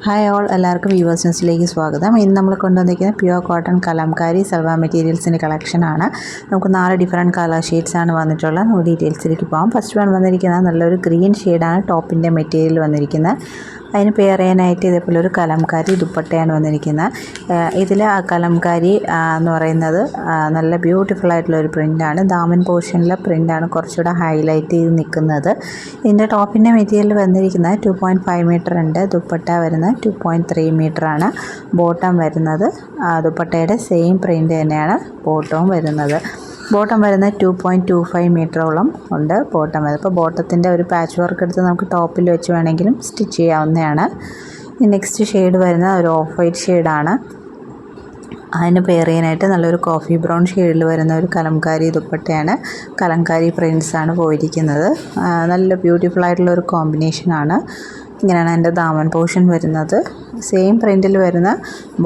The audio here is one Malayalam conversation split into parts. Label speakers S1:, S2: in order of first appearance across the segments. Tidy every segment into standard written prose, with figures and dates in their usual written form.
S1: ഹായ് ഓൾ, എല്ലാവർക്കും വ്യൂവേഴ്സ് ന്യൂസിലേക്ക് സ്വാഗതം. ഇന്ന് നമ്മൾ കൊണ്ടുവന്നിരിക്കുന്നത് പ്യുവർ കോട്ടൺ കലംകാരി സൽവാർ മെറ്റീരിയൽസിൻ്റെ കളക്ഷനാണ്. നമുക്ക് 4 ഡിഫറെൻറ്റ് കളർ ഷെയ്ഡ്സാണ് വന്നിട്ടുള്ളത്. നമുക്ക് ഡീറ്റെയിൽസിലേക്ക് പോകാം. ഫസ്റ്റ് വൺ വന്നിരിക്കുന്നത് നല്ലൊരു ഗ്രീൻ ഷെയ്ഡാണ് ടോപ്പിൻ്റെ മെറ്റീരിയൽ വന്നിരിക്കുന്നത്. അതിന് പെയർ ചെയ്യാനായിട്ട് ഇതേപോലെ ഒരു കലംകാരി ദുപ്പട്ടയാണ് വന്നിരിക്കുന്നത്. ഇതിൽ ആ കലംകാരി എന്ന് പറയുന്നത് നല്ല ബ്യൂട്ടിഫുൾ ആയിട്ടുള്ള ഒരു പ്രിൻ്റാണ്. ദാമൻ പോർഷനിലെ പ്രിൻ്റാണ് കുറച്ചുകൂടെ ഹൈലൈറ്റ് ചെയ്ത് നിൽക്കുന്നത്. ഇതിൻ്റെ ടോപ്പിൻ്റെ മെറ്റീരിയൽ വന്നിരിക്കുന്നത് 2.5 മീറ്റർ ഉണ്ട്. ദുപ്പട്ട വരുന്നത് 2.3 മീറ്ററാണ്. ബോട്ടം വരുന്നത് ദുപ്പട്ടയുടെ സെയിം പ്രിൻ്റ് തന്നെയാണ് ബോട്ടവും വരുന്നത്. ബോട്ടം വരുന്നത് 2.25 മീറ്ററോളം ഉണ്ട് ബോട്ടം വരുന്നത്. അപ്പോൾ ബോട്ടത്തിൻ്റെ ഒരു പാച്ച് വർക്ക് എടുത്ത് നമുക്ക് ടോപ്പിൽ വെച്ച് വേണമെങ്കിലും സ്റ്റിച്ച് ചെയ്യാവുന്നതാണ്. നെക്സ്റ്റ് ഷെയ്ഡ് വരുന്നത് ഒരു ഓഫ് വൈറ്റ് ഷെയ്ഡാണ്. അതിന് പെയർ ചെയ്യാനായിട്ട് നല്ലൊരു കോഫി ബ്രൗൺ ഷെയ്ഡിൽ വരുന്ന ഒരു കലംകാരി ദുപ്പട്ടയാണ്. കലംകാരി പ്രിൻറ്റ്സാണ് പോയിരിക്കുന്നത്. നല്ല ബ്യൂട്ടിഫുൾ ആയിട്ടുള്ള ഒരു കോമ്പിനേഷനാണ്. ഇങ്ങനെയാണ് എൻ്റെ ദാമൻ പോർഷൻ വരുന്നത്. സെയിം പ്രിൻറ്റിൽ വരുന്ന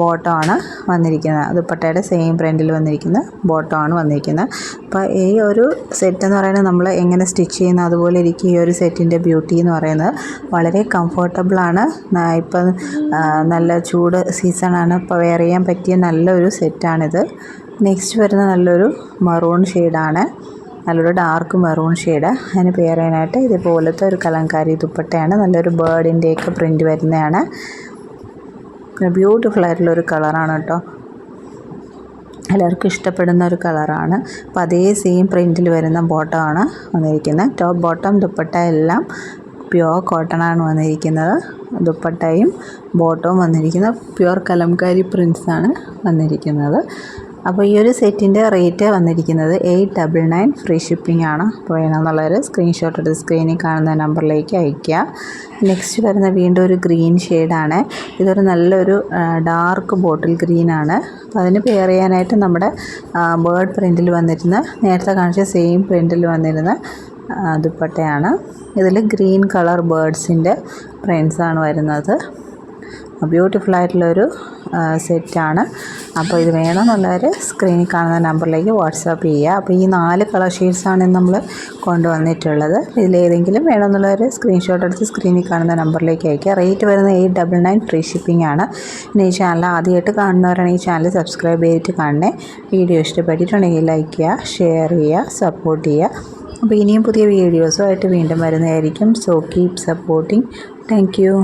S1: ബോട്ടമാണ് വന്നിരിക്കുന്നത്. ദുപ്പട്ടയുടെ സെയിം പ്രിൻറ്റിൽ വന്നിരിക്കുന്ന ബോട്ടമാണ് വന്നിരിക്കുന്നത്. അപ്പോൾ ഈ ഒരു സെറ്റ് എന്ന് പറയുന്നത് നമ്മൾ എങ്ങനെ സ്റ്റിച്ച് ചെയ്യുന്ന അതുപോലെ ഇരിക്കും ഈ ഒരു സെറ്റിൻ്റെ ബ്യൂട്ടി എന്ന് പറയുന്നത്. വളരെ കംഫർട്ടബിളാണ്. ഇപ്പം നല്ല ചൂട് സീസണാണ്. ഇപ്പോൾ വെയർ ചെയ്യാൻ പറ്റിയ നല്ലൊരു സെറ്റാണിത്. നെക്സ്റ്റ് വരുന്ന നല്ലൊരു മറൂൺ ഷെയ്ഡാണ്. നല്ലൊരു ഡാർക്ക് മെറൂൺ ഷെയ്ഡ്. അതിന് പെയർ ചെയ്യാനായിട്ട് ഇതുപോലത്തെ ഒരു കലംകാരി ദുപ്പട്ടയാണ്. നല്ലൊരു ബേർഡിൻ്റെയൊക്കെ പ്രിൻറ്റ് വരുന്നതാണ്. ബ്യൂട്ടിഫുൾ ആയിട്ടുള്ളൊരു കളറാണ് കേട്ടോ. എല്ലാവർക്കും ഇഷ്ടപ്പെടുന്ന ഒരു കളറാണ്. അപ്പോൾ അതേ സെയിം പ്രിൻറ്റിൽ വരുന്ന ബോട്ടമാണ് വന്നിരിക്കുന്നത്. ടോപ്പ് ബോട്ടം ദുപ്പട്ട എല്ലാം പ്യുവർ കോട്ടണാണ് വന്നിരിക്കുന്നത്. ദുപ്പട്ടയും ബോട്ടവും വന്നിരിക്കുന്നത് പ്യുവർ കലംകാരി പ്രിൻറ്റ്സാണ് വന്നിരിക്കുന്നത്. അപ്പോൾ ഈ ഒരു സെറ്റിൻ്റെ റേറ്റ് വന്നിരിക്കുന്നത് 899 ഫ്രീ ഷിപ്പിംഗ് ആണ്. അപ്പോൾ വേണമെന്നുള്ളവർ സ്ക്രീൻഷോട്ട് എടുത്ത് സ്ക്രീനിൽ കാണുന്ന നമ്പറിലേക്ക് അയയ്ക്കുക. നെക്സ്റ്റ് വരുന്ന വീണ്ടും ഒരു ഗ്രീൻ ഷെയ്ഡാണ്. ഇതൊരു നല്ലൊരു ഡാർക്ക് ബോട്ടിൽ ഗ്രീനാണ്. അപ്പോൾ അതിന് പെയർ ചെയ്യാനായിട്ട് നമ്മുടെ ബേർഡ് പ്രിൻറ്റിൽ വന്നിരുന്ന നേരത്തെ കാണിച്ച സെയിം പ്രിൻറ്റിൽ വന്നിരുന്ന ദുപ്പട്ടയാണ്. ഇതിൽ ഗ്രീൻ കളർ ബേർഡ്സിൻ്റെ പ്രിൻറ്റ്സാണ് വരുന്നത്. ബ്യൂട്ടിഫുൾ ആയിട്ടുള്ളൊരു സെറ്റാണ്. അപ്പോൾ ഇത് വേണമെന്നുള്ളവർ സ്ക്രീനിൽ കാണുന്ന നമ്പറിലേക്ക് വാട്സാപ്പ് ചെയ്യുക. അപ്പോൾ ഈ 4 കളർ ഷെയ്ഡ്സാണ് നമ്മൾ കൊണ്ടുവന്നിട്ടുള്ളത്. ഇതിലേതെങ്കിലും വേണമെന്നുള്ളവർ സ്ക്രീൻഷോട്ട് എടുത്ത് സ്ക്രീനിൽ കാണുന്ന നമ്പറിലേക്ക് അയയ്ക്കുക. റേറ്റ് വരുന്നത് 899 ഫ്രീ ഷിപ്പിംഗ് ആണ്. പിന്നെ ഈ ചാനൽ ആദ്യമായിട്ട് കാണുന്നവരാണ് ഈ ചാനൽ സബ്സ്ക്രൈബ് ചെയ്തിട്ട് കാണണേ. വീഡിയോ ഇഷ്ടപ്പെട്ടിട്ടുണ്ടെങ്കിൽ ലൈക്ക് ചെയ്യുക, ഷെയർ ചെയ്യുക, സപ്പോർട്ട് ചെയ്യുക. അപ്പോൾ ഇനിയും പുതിയ വീഡിയോസുമായിട്ട് വീണ്ടും വരുന്നതായിരിക്കും. So keep supporting. Thank you.